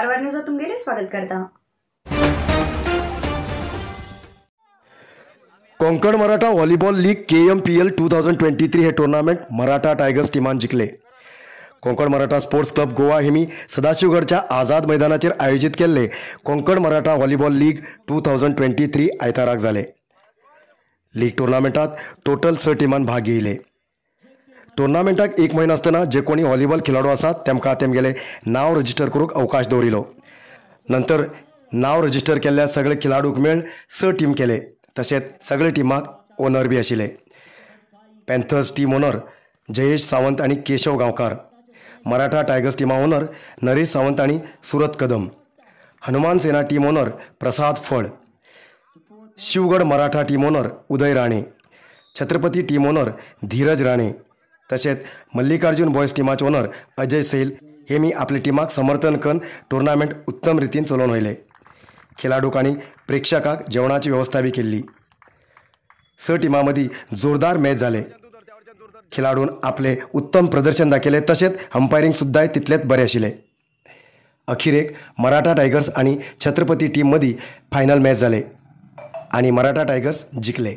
Karwar news तुमगेले स्वागत करता। Konkan Maratha volleyball league KMPL 2023 हे टुर्नामेंट मराठा टायगर्स टीमान जिखले। कोंकण मराठा स्पोर्ट्स क्लब गोवा हेमी सदाशिवगडच्या आझाद मैदानाचेर आयोजित केल्ले कोंकण मराठा व्हॉलीबॉल लीग 2023 आयताराक जाले। लीग टुर्नामेंटात टोटल 6 टीमान भाग घेयले। टुर्नामेंटाक 1 म्हयनो आसतना जे कोणी व्हॉलीबॉल खेळाडू आसात तेमकां तेमगेले नाव रजिस्टर करूंक अवकाश दवरिलो। नंतर नाव रजिस्टर केल्ल्या सगळे खेळाडूक मेळ 6 टीम केले। तशेंच सगळे टिमाक ओनर बी आशिल्ले। Panthers team owner Jayesh Sawant आणि केशव गांवकार, मराठा टायगर्स टीमा ओनर नरेश सावंत आणि सुरत कदम, हनुमान सेना टीम ओनर प्रसाद फळ, शिवगड मराठा टीम ओनर उदय राणे, छत्रपती टीम ओनर धीरज राणे, तशेंच मल्लिकार्जुन बॉयज टीमाचे ओनर अजय सैल हेमी आपल्या टिमाक समर्थन करून टुर्नामेंट उत्तम रितीन चलोवन व्हयले। खेळाडूक आणि प्रेक्षकांक जेवणाची व्यवस्था बी केल्ली। 6 टिमां मदीं जोरदार मॅच जाले। खेळाडून आपले उत्तम प्रदर्शन दाखयले, तशेंच अंपायरिंग सुद्दां तितलेच बरे आशिल्ले। अखेरेक मराठा टायगर्स आणि छत्रपती टीम मदीं फायनल मॅच जाले आणि मराठा टायगर्स जिखले।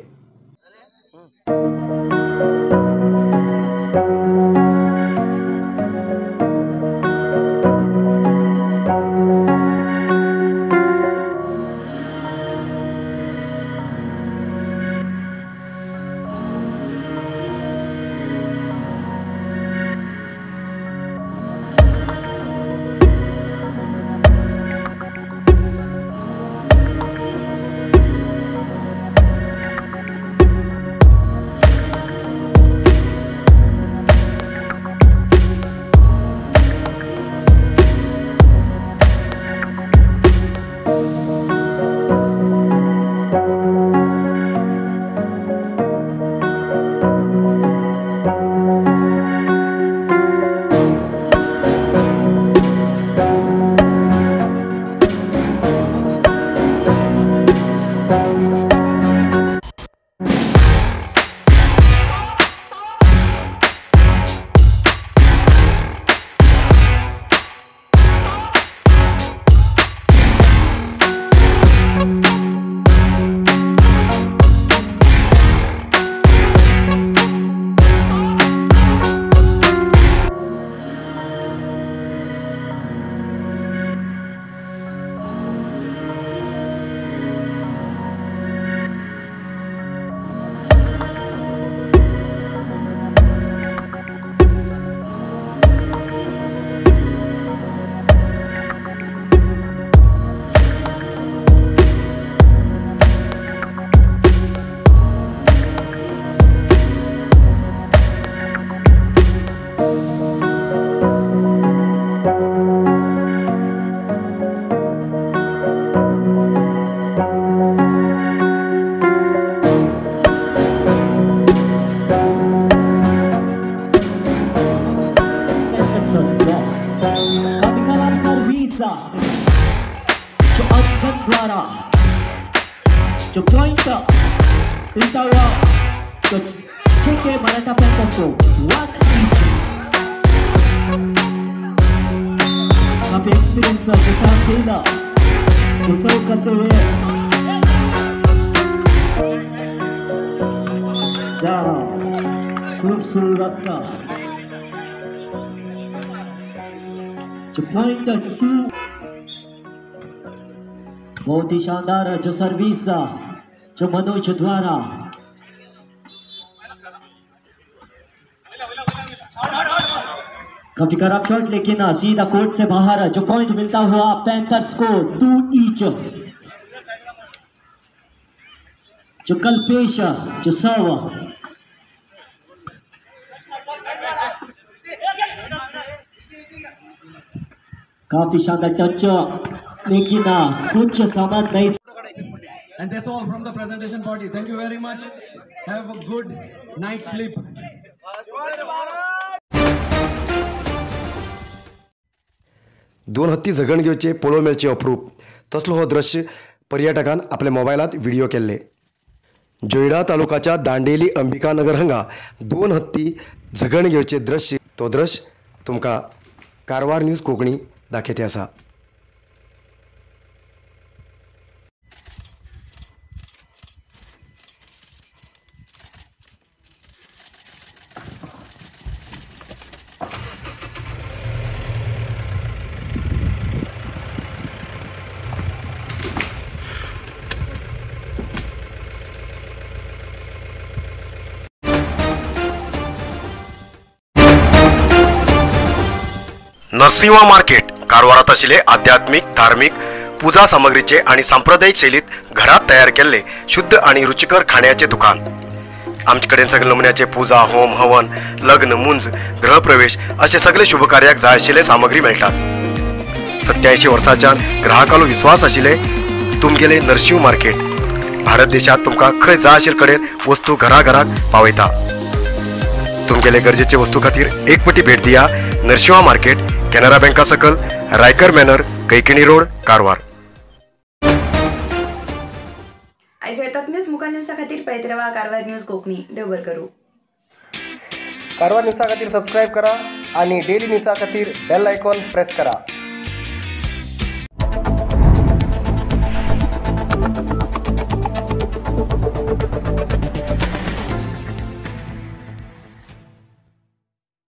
जो pointer interrupt तो check Marathá Panthers को 1 each काफी एक्सपीरियंस के साथ चला तो सर्व करते हुए ज़रा खूबसूरत का जो pointer 2 बहुत ही शानदार जो सर्विस जो मनोज द्वारा काफी खराब शॉट लेकिन सीधा कोर्ट से बाहर जो पॉइंट मिलता हुआ पैंथर्स को 2 ईच। जो कल्पेश जो सर्व काफी शानदार टच लेकिन कुछ समझ नहीं। And that's all from the presentation party. Thank you very much. Have a good night sleep. दोन हत्ती झगण घेवचे पळोव मेळचे अप्रूप तसलो हो दृश्य पर्यटकान आपल्या मोबायलात व्हिडिओ केल्ले। जोयडा तालुकाच्या दांडेली अंबिकानगर हांगा दोन हत्ती झगण घेवचे दृश्य तो दृश्य तुमकां कारवार न्यूज कोंकणी दाखयते आसा। नरसिंह मार्केट कारवारात आशिल्ले आध्यात्मिक धार्मिक पूजा सामग्रीचे आणि सांप्रदायिक शैलीत घरात तयार केलेले शुद्ध आणि रुचिकर खाण्याचे दुकान. आमचे कडेन सगळे नमुन्याचे पूजा होम हवन लग्न मुंज गृहप्रवेश असे सगळे शुभ कार्याक जाय आशिल्ले सामग्री मेळटात. 87 वर्सांच्यान ग्राहकालो विश्वास आशिल्ले तुमगेले नरसिंह मार्केट. भारत देशात तुमकां खंय जाय आशिल्ले कडेन वस्तू घराघराक पावयता. तुमगेले गरजेचे वस्तू खातीर एक पटी भेट दिया नरसिंह मार्केट, कॅनरा बँका सकल, रायकर मॅनर, कैकिणी रोड, कारवार. आयज येतात न्यूज मुखार न्यूजा खातीर पळयत रावा कारवार न्यूज कोंकणी. देव बरें करूं. कारवार न्यूजा खातीर सबस्क्राईब करा आणि डेली न्यूजा खातीर बेल आयकॉन प्रेस करा.